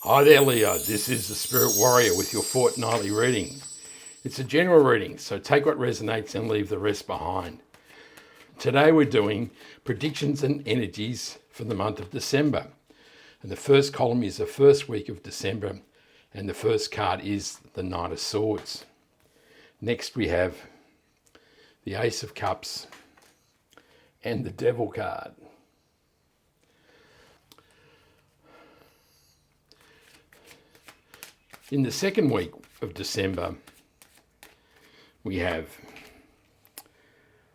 Hi there, Leo. This is the Spirit Warrior with your fortnightly reading. It's a general reading, so take what resonates and leave the rest behind. Today we're doing predictions and energies for the month of December. And the first column is the first week of December, and the first card is the Knight of Swords. Next we have the Ace of Cups and the Devil card. In the second week of December, we have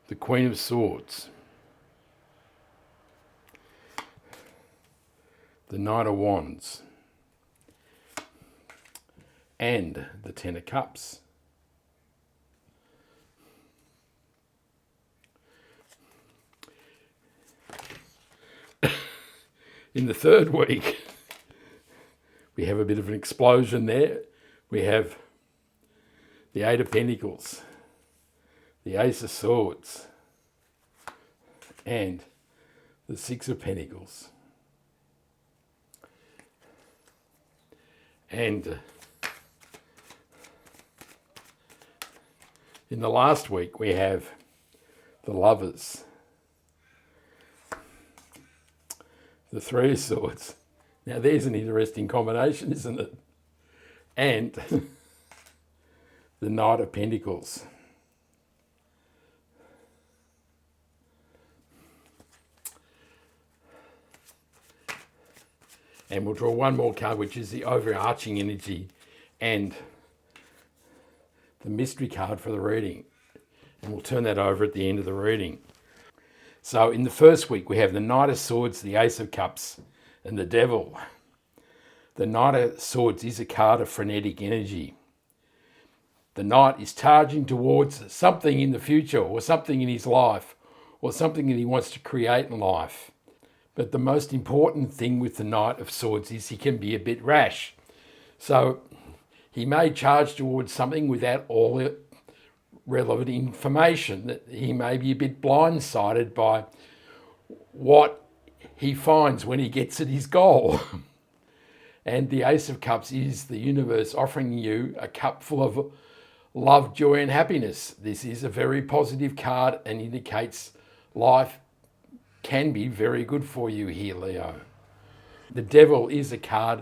the Queen of Swords, the Knight of Wands, and the Ten of Cups. In the third week, we have a bit of an explosion there. We have the Eight of Pentacles, the Ace of Swords, and the Six of Pentacles. And in the last week, we have the Lovers, the Three of Swords. Now there's an interesting combination, isn't it? And the Knight of Pentacles. And we'll draw one more card, which is the overarching energy and the mystery card for the reading. And we'll turn that over at the end of the reading. So in the first week, we have the Knight of Swords, the Ace of Cups, and the Devil. The Knight of Swords is a card of frenetic energy. The Knight is charging towards something in the future, or something in his life, or something that he wants to create in life. But the most important thing with the Knight of Swords is he can be a bit rash. So he may charge towards something without all the relevant information, that he may be a bit blindsided by what he finds when he gets at his goal. And the Ace of Cups is the universe offering you a cup full of love, joy, and happiness. This is a very positive card and indicates life can be very good for you here, Leo. The Devil is a card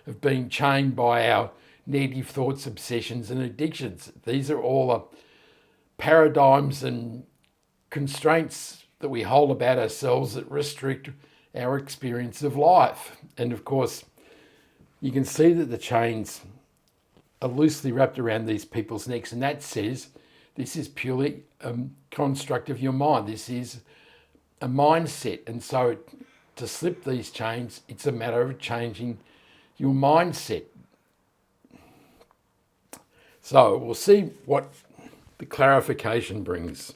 of being chained by our negative thoughts, obsessions, and addictions. These are all the paradigms and constraints that we hold about ourselves that restrict our experience of life. And of course, you can see that the chains are loosely wrapped around these people's necks, and that says this is purely a construct of your mind. This is a mindset, and so to slip these chains, it's a matter of changing your mindset. So we'll see what the clarification brings.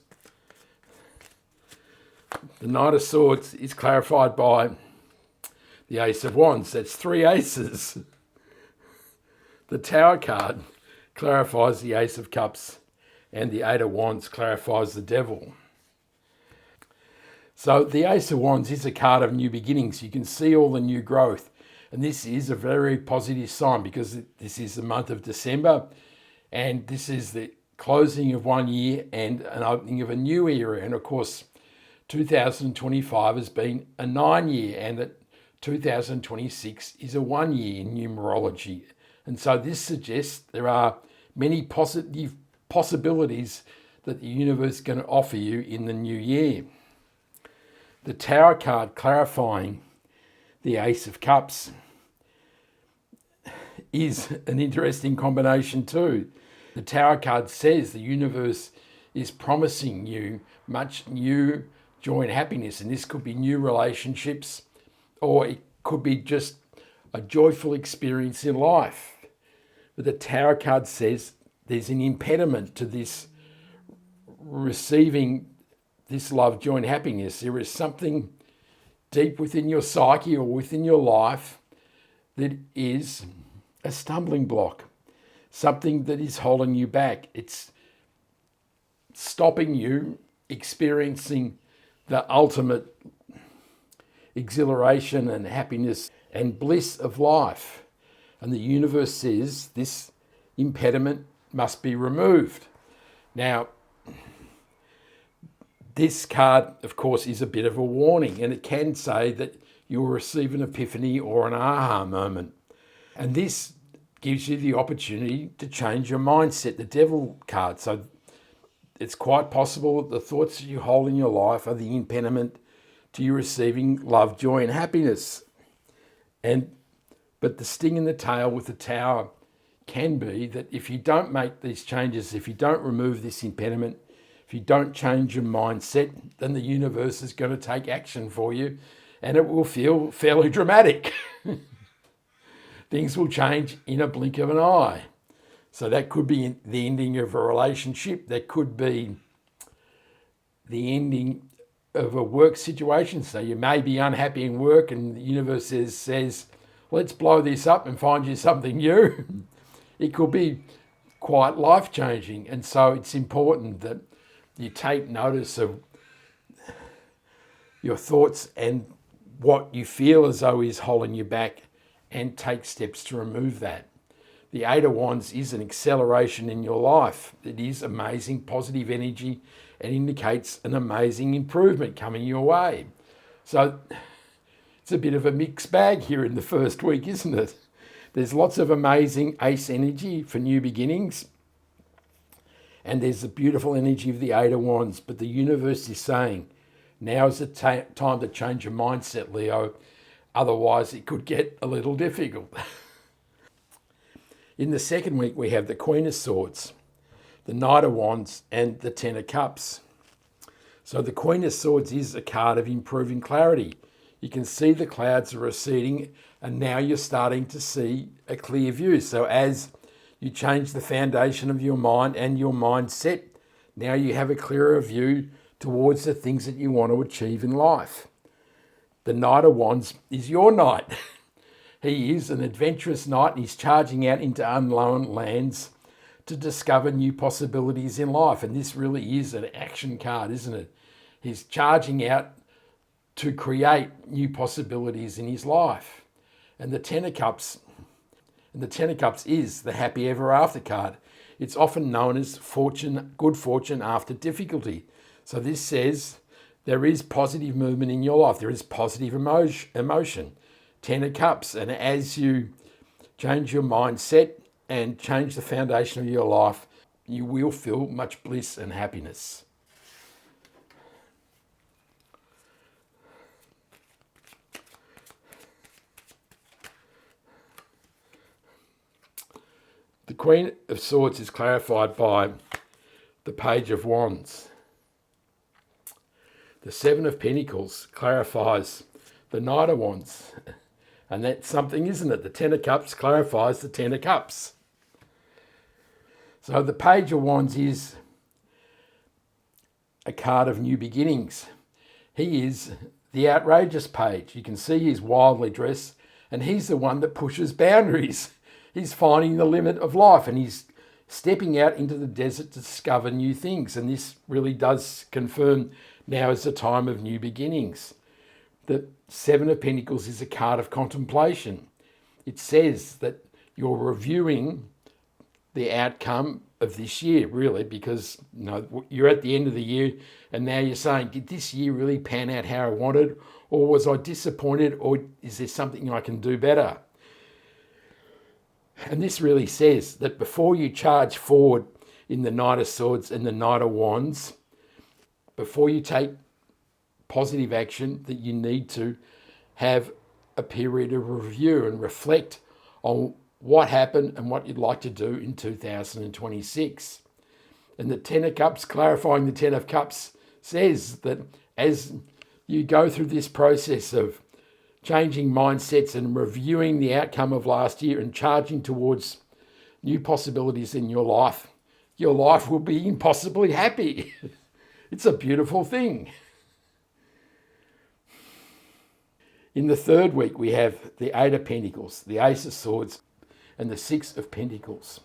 The Knight of Swords is clarified by the Ace of Wands. That's three aces. The Tower card clarifies the Ace of Cups, and the Eight of Wands clarifies the Devil. So the Ace of Wands is a card of new beginnings. You can see all the new growth. And this is a very positive sign because this is the month of December, and this is the closing of one year and an opening of a new era. And of course, 2025 has been a 9-year, and that 2026 is a 1 year in numerology. And so this suggests there are many positive possibilities that the universe is going to offer you in the new year. The Tower card clarifying the Ace of Cups is an interesting combination too. The Tower card says the universe is promising you much new joy and happiness, and this could be new relationships, or it could be just a joyful experience in life. But the Tower card says there's an impediment to this receiving this love, joy, and happiness. There is something deep within your psyche or within your life that is a stumbling block, something that is holding you back. It's stopping you experiencing the ultimate exhilaration and happiness and bliss of life. And the universe says this impediment must be removed. Now, this card, of course, is a bit of a warning, and it can say that you'll receive an epiphany or an aha moment. And this gives you the opportunity to change your mindset, the Devil card. So it's quite possible that the thoughts that you hold in your life are the impediment to you receiving love, joy, and happiness. But the sting in the tail with the Tower can be that if you don't make these changes, if you don't remove this impediment, if you don't change your mindset, then the universe is going to take action for you, and it will feel fairly dramatic. Things will change in a blink of an eye. So that could be the ending of a relationship. That could be the ending of a work situation. So you may be unhappy in work and the universe says, let's blow this up and find you something new. It could be quite life-changing. And so it's important that you take notice of your thoughts and what you feel as though is holding you back, and take steps to remove that. The Eight of Wands is an acceleration in your life. It is amazing positive energy and indicates an amazing improvement coming your way. So it's a bit of a mixed bag here in the first week, isn't it? There's lots of amazing ace energy for new beginnings, and there's the beautiful energy of the Eight of Wands, but the universe is saying, now is the time to change your mindset, Leo. Otherwise, it could get a little difficult. In the second week, we have the Queen of Swords, the Knight of Wands, and the Ten of Cups. So the Queen of Swords is a card of improving clarity. You can see the clouds are receding, and now you're starting to see a clear view. So as you change the foundation of your mind and your mindset, now you have a clearer view towards the things that you want to achieve in life. The Knight of Wands is your knight. He is an adventurous knight, and he's charging out into unknown lands to discover new possibilities in life. And this really is an action card, isn't it? He's charging out to create new possibilities in his life. And the Ten of Cups is the happy ever after card. It's often known as good fortune after difficulty. So this says there is positive movement in your life. There is positive emotion. Ten of Cups. And as you change your mindset and change the foundation of your life, you will feel much bliss and happiness. The Queen of Swords is clarified by the Page of Wands. The Seven of Pentacles clarifies the Knight of Wands. And that's something, isn't it? The Ten of Cups clarifies the Ten of Cups. So the Page of Wands is a card of new beginnings. He is the outrageous page. You can see he's wildly dressed, and he's the one that pushes boundaries. He's finding the limit of life, and he's stepping out into the desert to discover new things. And this really does confirm now is the time of new beginnings. The Seven of Pentacles is a card of contemplation. It says that you're reviewing the outcome of this year, really, because you're at the end of the year, and now you're saying, did this year really pan out how I wanted, or was I disappointed, or is there something I can do better? And this really says that before you charge forward in the Knight of Swords and the Knight of Wands, before you take positive action, that you need to have a period of review and reflect on what happened and what you'd like to do in 2026. And the Ten of Cups, clarifying the Ten of Cups, says that as you go through this process of changing mindsets and reviewing the outcome of last year and charging towards new possibilities in your life will be impossibly happy. It's a beautiful thing. In the third week, we have the Eight of Pentacles, the Ace of Swords, and the Six of Pentacles.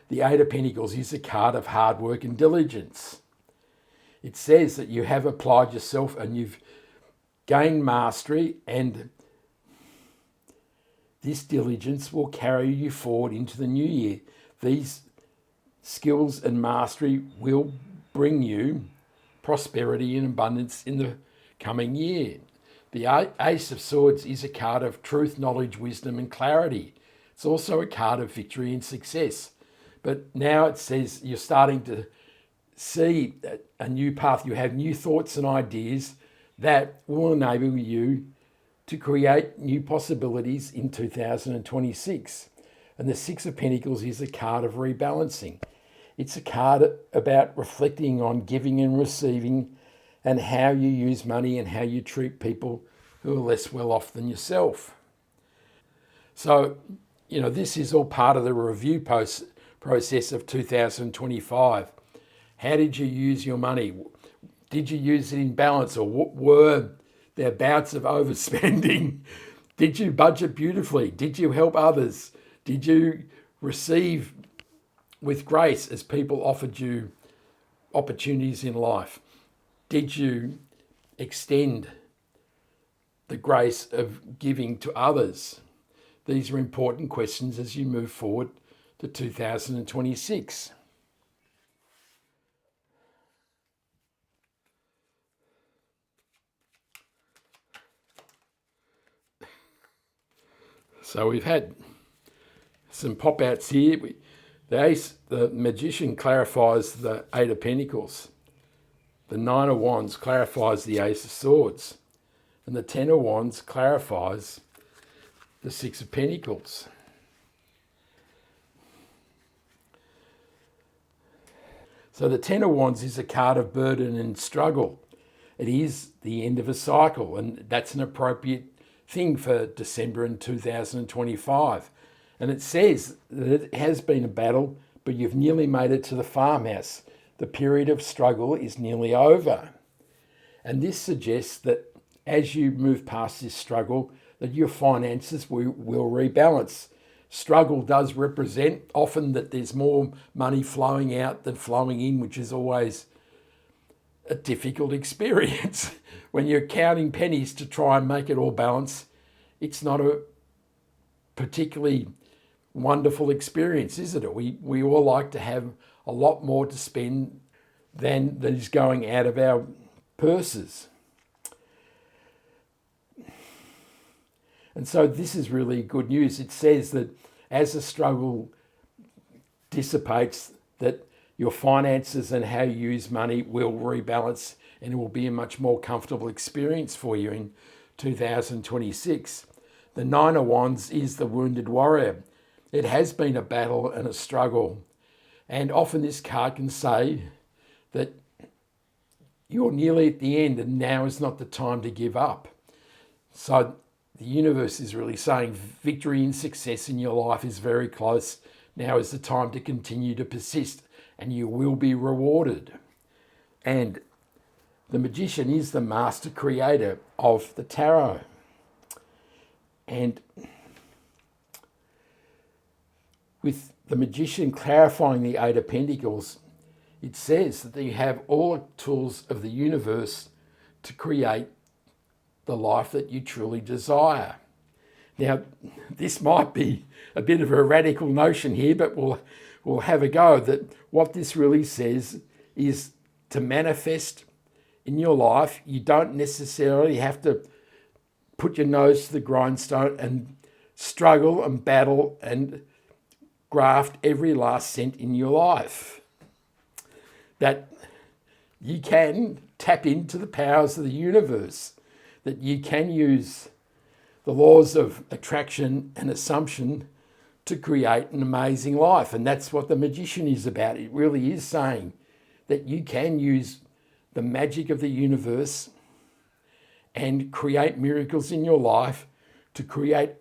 The Eight of Pentacles is a card of hard work and diligence. It says that you have applied yourself and you've gained mastery, and This diligence will carry you forward into the new year. These skills and mastery will bring you prosperity and abundance in the coming year. The Ace of Swords is a card of truth, knowledge, wisdom, and clarity. It's also a card of victory and success. But now it says you're starting to see a new path. You have new thoughts and ideas that will enable you to create new possibilities in 2026. And the Six of Pentacles is a card of rebalancing. It's a card about reflecting on giving and receiving and how you use money and how you treat people who are less well off than yourself. So, this is all part of the review process of 2025. How did you use your money? Did you use it in balance, or were there bouts of overspending? Did you budget beautifully? Did you help others? Did you receive with grace as people offered you opportunities in life? Did you extend the grace of giving to others? These are important questions as you move forward to 2026. So we've had some pop-outs here. The Magician clarifies the Eight of Pentacles. The Nine of Wands clarifies the Ace of Swords. And the Ten of Wands clarifies the Six of Pentacles. So the Ten of Wands is a card of burden and struggle. It is the end of a cycle, and that's an appropriate thing for December in 2025. And it says that it has been a battle, but you've nearly made it to the farmhouse. The period of struggle is nearly over. And this suggests that as you move past this struggle, that your finances will rebalance. Struggle does represent often that there's more money flowing out than flowing in, which is always a difficult experience. When you're counting pennies to try and make it all balance, it's not a particularly wonderful experience, is it? We all like to have a lot more to spend than is going out of our purses. And so this is really good news. It says that as the struggle dissipates, that your finances and how you use money will rebalance, and it will be a much more comfortable experience for you in 2026. The Nine of Wands is the wounded warrior. It has been a battle and a struggle. And often this card can say that you're nearly at the end and now is not the time to give up. So the universe is really saying victory and success in your life is very close. Now is the time to continue to persist, and you will be rewarded. And the Magician is the master creator of the tarot. And with the Magician clarifying the Eight of Pentacles, it says that you have all the tools of the universe to create the life that you truly desire. Now, this might be a bit of a radical notion here, but we'll have a go. That what this really says is to manifest in your life, you don't necessarily have to put your nose to the grindstone and struggle and battle and graft every last cent in your life. That you can tap into the powers of the universe, that you can use the laws of attraction and assumption to create an amazing life. And that's what the Magician is about. It really is saying that you can use the magic of the universe and create miracles in your life to create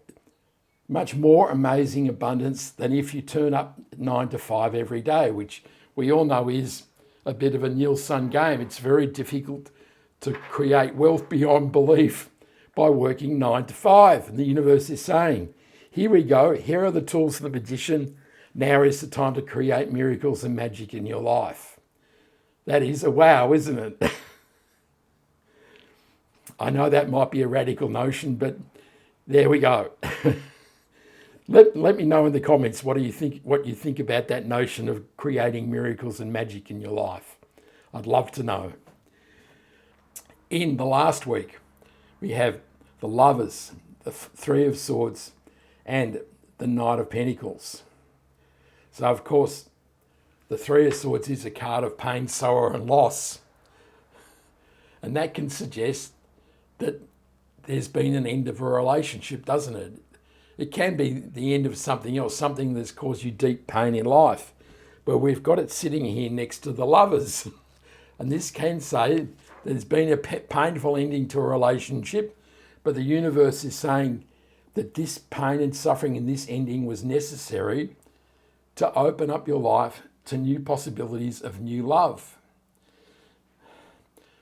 much more amazing abundance than if you turn up 9 to 5 every day, which we all know is a bit of a nil-sum game. It's very difficult to create wealth beyond belief by working 9 to 5. And the universe is saying, here we go, here are the tools of the Magician. Now is the time to create miracles and magic in your life. That is a wow, isn't it? I know that might be a radical notion, but there we go. Let me know in the comments what you think about that notion of creating miracles and magic in your life. I'd love to know. In the last week, we have the Lovers, the Three of Swords, and the Knight of Pentacles. So, of course, the Three of Swords is a card of pain, sorrow, and loss. And that can suggest that there's been an end of a relationship, doesn't it? It can be the end of something else, something that's caused you deep pain in life. But we've got it sitting here next to the Lovers. And this can say there's been a painful ending to a relationship, but the universe is saying that this pain and suffering in this ending was necessary to open up your life to new possibilities of new love.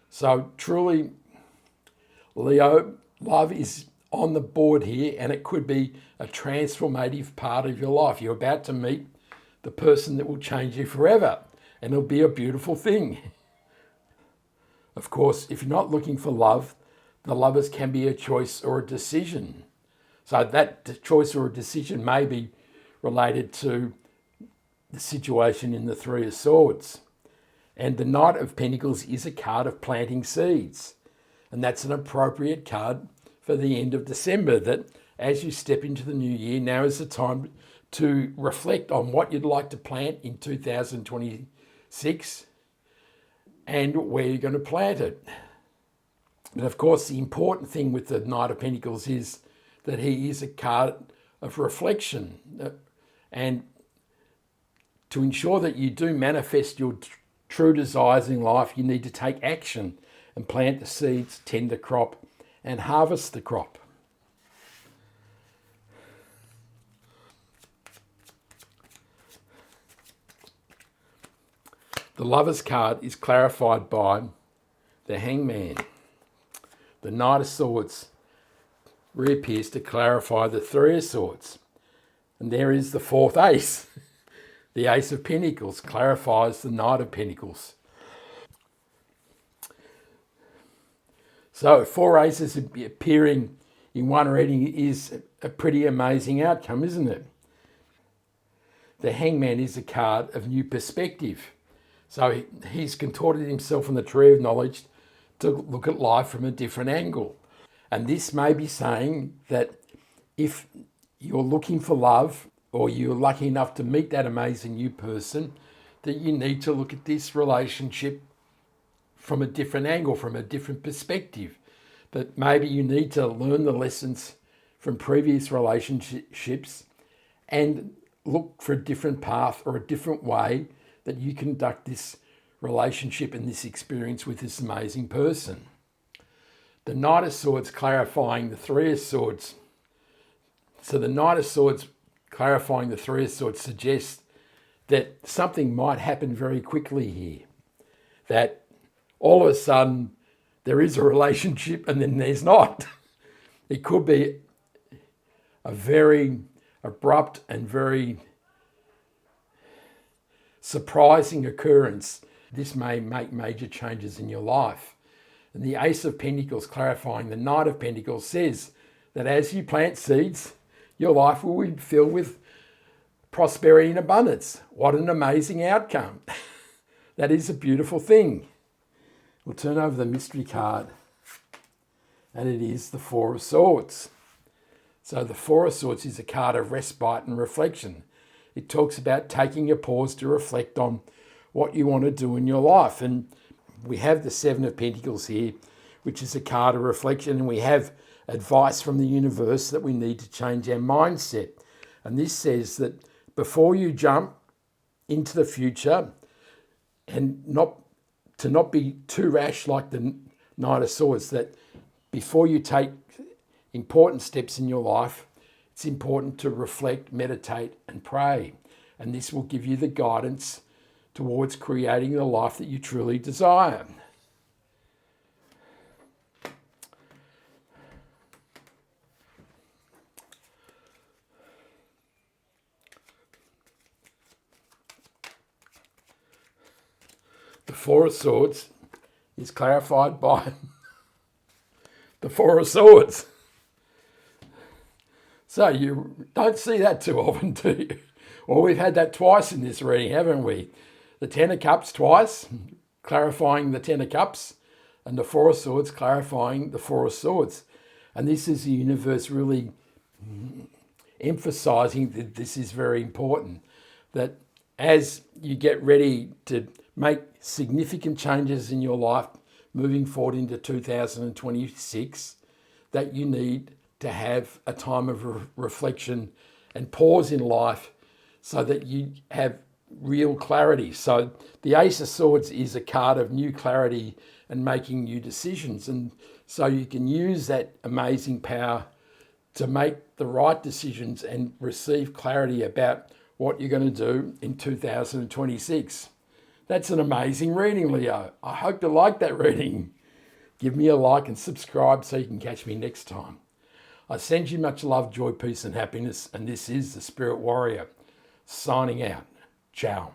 So truly, Leo, love is on the board here, and it could be a transformative part of your life. You're about to meet the person that will change you forever, and it'll be a beautiful thing. Of course, if you're not looking for love, the Lovers can be a choice or a decision. So that choice or a decision may be related to the situation in the Three of Swords. And the Knight of Pentacles is a card of planting seeds. And that's an appropriate card for the end of December, that as you step into the new year, now is the time to reflect on what you'd like to plant in 2026 and where you're going to plant it. But of course, the important thing with the Knight of Pentacles is that he is a card of reflection. And to ensure that you do manifest your true desires in life, you need to take action and plant the seeds, tend the crop, and harvest the crop. The Lovers card is clarified by the Hangman. The Knight of Swords reappears to clarify the Three of Swords. And there is the fourth ace. The Ace of Pentacles clarifies the Knight of Pentacles. So 4 aces appearing in one reading is a pretty amazing outcome, isn't it? The Hangman is a card of new perspective. So he's contorted himself in the Tree of Knowledge to look at life from a different angle. And this may be saying that if you're looking for love, or you're lucky enough to meet that amazing new person, that you need to look at this relationship from a different angle, from a different perspective. That maybe you need to learn the lessons from previous relationships and look for a different path or a different way that you conduct this relationship and this experience with this amazing person. The Knight of Swords clarifying the Three of Swords. So the Knight of Swords clarifying the Three of Swords suggests that something might happen very quickly here. That all of a sudden there is a relationship and then there's not. It could be a very abrupt and very surprising occurrence. This may make major changes in your life. And the Ace of Pentacles clarifying the Knight of Pentacles says that as you plant seeds, your life will be filled with prosperity and abundance. What an amazing outcome. That is a beautiful thing. We'll turn over the mystery card, and it is the Four of Swords. So the Four of Swords is a card of respite and reflection. It talks about taking a pause to reflect on what you want to do in your life. And we have the Seven of Pentacles here, which is a card of reflection, and we have advice from the universe that we need to change our mindset. And this says that before you jump into the future, and not be too rash like the Knight of Swords, that before you take important steps in your life, it's important to reflect, meditate, and pray. And this will give you the guidance towards creating the life that you truly desire. The Four of Swords is clarified by the Four of Swords. So you don't see that too often, do you? Well, we've had that twice in this reading, haven't we? The Ten of Cups twice, clarifying the Ten of Cups, and the Four of Swords, clarifying the Four of Swords. And this is the universe really emphasizing that this is very important, that as you get ready to make significant changes in your life moving forward into 2026, that you need to have a time of reflection and pause in life so that you have real clarity. So the Ace of Swords is a card of new clarity and making new decisions. And so you can use that amazing power to make the right decisions and receive clarity about what you're going to do in 2026. That's an amazing reading, Leo. I hope you like that reading. Give me a like and subscribe so you can catch me next time. I send you much love, joy, peace and happiness, and this is the Spirit Warrior signing out. Ciao.